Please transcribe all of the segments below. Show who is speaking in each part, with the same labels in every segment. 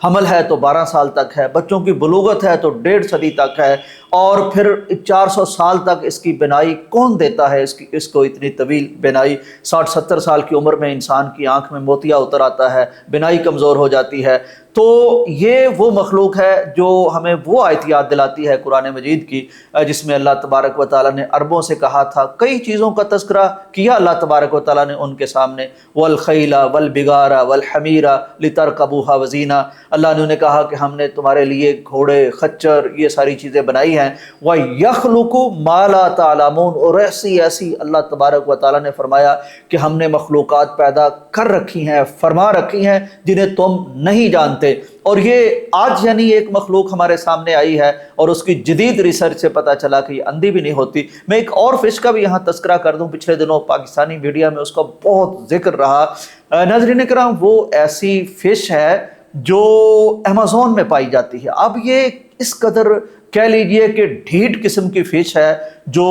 Speaker 1: حمل ہے تو 12 سال تک ہے، بچوں کی بلوغت ہے تو 1.5 صدی تک ہے، اور پھر 400 سال تک اس کی بینائی کون دیتا ہے؟ اس کو اتنی طویل بینائی، 60-70 سال کی عمر میں انسان کی آنکھ میں موتیا اتر آتا ہے، بینائی کمزور ہو جاتی ہے۔ تو یہ وہ مخلوق ہے جو ہمیں وہ آیت یاد دلاتی ہے قرآن مجید کی، جس میں اللہ تبارک و تعالیٰ نے عربوں سے کہا تھا، کئی چیزوں کا تذکرہ کیا اللہ تبارک و تعالیٰ نے ان کے سامنے، والخیل والبغار والحمیر لترکبوها وزینہ، اللہ نے انہیں کہا کہ ہم نے تمہارے لیے گھوڑے، خچر، یہ ساری چیزیں بنائی ہیں، وَيَخْلُقُ مَا لَا تَعْلَمُونَ، اور ایسی اللہ تبارک و تعالیٰ نے فرمایا کہ ہم نے مخلوقات پیدا کر رکھی ہیں، فرما رکھی ہیں جنہیں تم نہیں جانتے۔ اور یہ آج یعنی ایک مخلوق ہمارے سامنے آئی ہے اور اس کی جدید ریسرچ سے پتہ چلا کہ یہ اندھی بھی نہیں ہوتی۔ میں ایک اور فش کا بھی یہاں تذکرہ کر دوں، پچھلے دنوں پاکستانی میڈیا میں اس کا بہت ذکر رہا۔ ناظرین کرام، وہ ایسی فش ہے جو ایمیزون میں پائی جاتی ہے۔ اب یہ اس قدر کہہ لیجئے کہ ڈھیٹ قسم کی فش ہے جو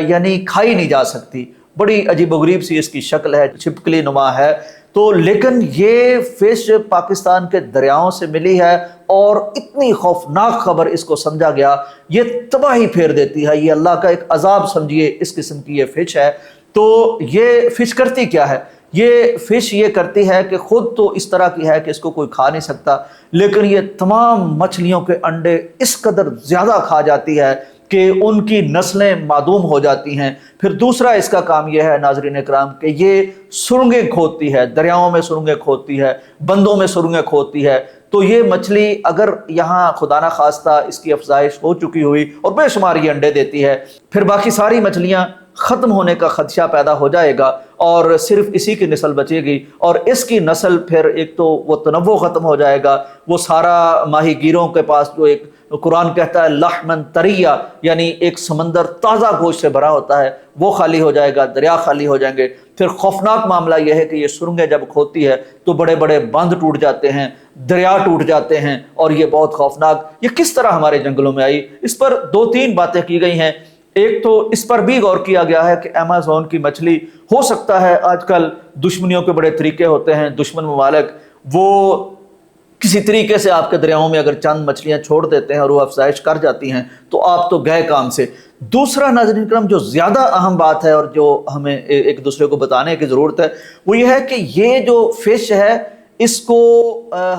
Speaker 1: یعنی کھائی نہیں جا سکتی، بڑی عجیب و غریب سی اس کی شکل ہے، چھپکلی نما ہے۔ تو لیکن یہ فش پاکستان کے دریاؤں سے ملی ہے اور اتنی خوفناک خبر اس کو سمجھا گیا، یہ تباہی پھیر دیتی ہے، یہ اللہ کا ایک عذاب سمجھیے اس قسم کی یہ فش ہے۔ تو یہ فش کرتی کیا ہے؟ یہ فش یہ کرتی ہے کہ خود تو اس طرح کی ہے کہ اس کو کوئی کھا نہیں سکتا، لیکن یہ تمام مچھلیوں کے انڈے اس قدر زیادہ کھا جاتی ہے کہ ان کی نسلیں معدوم ہو جاتی ہیں۔ پھر دوسرا اس کا کام یہ ہے ناظرین اکرام کہ یہ سرنگیں کھودتی ہے، دریاؤں میں سرنگیں کھودتی ہے، بندوں میں سرنگیں کھودتی ہے۔ تو یہ مچھلی اگر یہاں خدا نہ خواستہ اس کی افزائش ہو چکی ہوئی اور بے شمار یہ انڈے دیتی ہے، پھر باقی ساری مچھلیاں ختم ہونے کا خدشہ پیدا ہو جائے گا اور صرف اسی کی نسل بچے گی، اور اس کی نسل پھر ایک تو وہ تنوع ختم ہو جائے گا، وہ سارا ماہی گیروں کے پاس جو ایک قرآن کہتا ہے لحمن طریہ، یعنی ایک سمندر تازہ گوشت سے بھرا ہوتا ہے، وہ خالی ہو جائے گا، دریا خالی ہو جائیں گے۔ پھر خوفناک معاملہ یہ ہے کہ یہ سرنگیں جب کھودتی ہے تو بڑے بڑے بند ٹوٹ جاتے ہیں، دریا ٹوٹ جاتے ہیں، اور یہ بہت خوفناک، یہ کس طرح ہمارے جنگلوں میں آئی؟ اس پر 2-3 باتیں کی گئی ہیں۔ ایک تو اس پر بھی غور کیا گیا ہے کہ ایمیزون کی مچھلی ہو سکتا ہے، آج کل دشمنیوں کے بڑے طریقے ہوتے ہیں، دشمن ممالک وہ کسی طریقے سے آپ کے دریاؤں میں اگر چند مچھلیاں چھوڑ دیتے ہیں اور وہ افزائش کر جاتی ہیں تو آپ تو گئے کام سے۔ دوسرا ناظرین کرام جو زیادہ اہم بات ہے اور جو ہمیں ایک دوسرے کو بتانے کی ضرورت ہے وہ یہ ہے کہ یہ جو فش ہے اس کو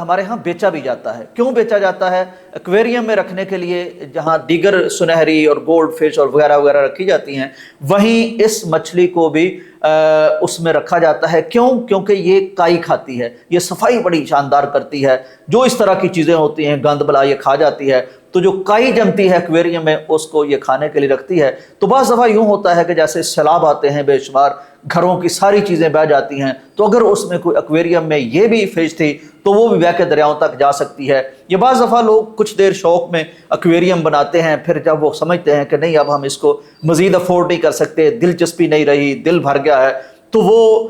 Speaker 1: ہمارے ہاں بیچا بھی جاتا ہے۔ کیوں بیچا جاتا ہے؟ ایکویریم میں رکھنے کے لیے جہاں دیگر سنہری اور گولڈ فش اور وغیرہ وغیرہ رکھی جاتی ہیں، وہیں اس مچھلی کو بھی اس میں رکھا جاتا ہے۔ کیوں؟ کیونکہ یہ کائی کھاتی ہے، یہ صفائی بڑی شاندار کرتی ہے، جو اس طرح کی چیزیں ہوتی ہیں گند بلا یہ کھا جاتی ہے، تو جو کائی جمتی ہے ایکویریم میں اس کو یہ کھانے کے لیے رکھتی ہے۔ تو بعض دفعہ یوں ہوتا ہے کہ جیسے سیلاب آتے ہیں بے شمار، گھروں کی ساری چیزیں بہہ جاتی ہیں، تو اگر اس میں کوئی ایکویریم میں یہ بھی فش تھی تو وہ بھی بہہ کے دریاؤں تک جا سکتی ہے۔ یہ بعض دفعہ لوگ کچھ دیر شوق میں ایکویریم بناتے ہیں، پھر جب وہ سمجھتے ہیں کہ نہیں اب ہم اس کو مزید افورڈ نہیں کر سکتے، دلچسپی نہیں رہی، دل بھر گیا ہے، تو وہ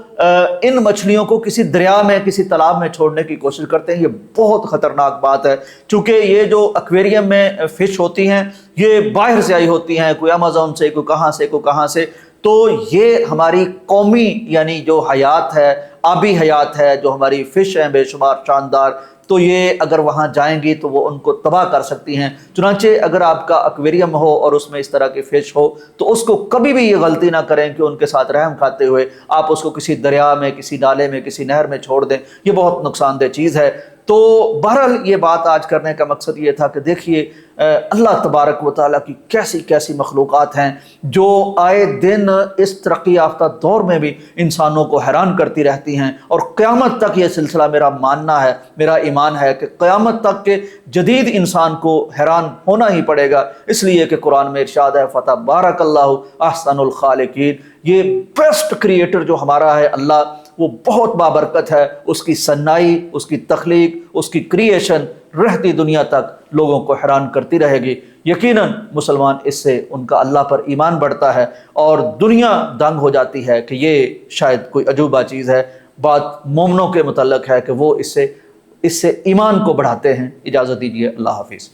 Speaker 1: ان مچھلیوں کو کسی دریا میں کسی تالاب میں چھوڑنے کی کوشش کرتے ہیں۔ یہ بہت خطرناک بات ہے، چونکہ یہ جو ایکویریم میں فش ہوتی ہیں یہ باہر سے آئی ہوتی ہیں، کوئی امیزون سے، کوئی کہاں سے، کوئی کہاں سے، تو یہ ہماری قومی یعنی جو حیات ہے، آبی حیات ہے، جو ہماری فش ہیں بے شمار شاندار، تو یہ اگر وہاں جائیں گی تو وہ ان کو تباہ کر سکتی ہیں۔ چنانچہ اگر آپ کا ایکویریم ہو اور اس میں اس طرح کی فش ہو تو اس کو کبھی بھی یہ غلطی نہ کریں کہ ان کے ساتھ رحم کھاتے ہوئے آپ اس کو کسی دریا میں، کسی نالے میں، کسی نہر میں چھوڑ دیں، یہ بہت نقصان دہ چیز ہے۔ تو بہرحال یہ بات آج کرنے کا مقصد یہ تھا کہ دیکھیے اللہ تبارک و تعالیٰ کی کیسی کیسی مخلوقات ہیں جو آئے دن اس ترقی یافتہ دور میں بھی انسانوں کو حیران کرتی رہتی ہیں، اور قیامت تک یہ سلسلہ میرا ماننا ہے، میرا ایمان ہے کہ قیامت تک کے جدید انسان کو حیران ہونا ہی پڑے گا، اس لیے کہ قرآن میں ارشاد ہے فَتَبَارَكَ اللَّهُ أَحْسَنُ الْخَالِقِينَ، یہ بیسٹ کریٹر جو ہمارا ہے اللہ، وہ بہت بابرکت ہے، اس کی صنائی، اس کی تخلیق، اس کی کریشن رہتی دنیا تک لوگوں کو حیران کرتی رہے گی۔ یقیناً مسلمان اس سے ان کا اللہ پر ایمان بڑھتا ہے اور دنیا دنگ ہو جاتی ہے کہ یہ شاید کوئی عجوبہ چیز ہے۔ بات مومنوں کے متعلق ہے کہ وہ اس سے ایمان کو بڑھاتے ہیں۔ اجازت دیجیے، اللہ حافظ۔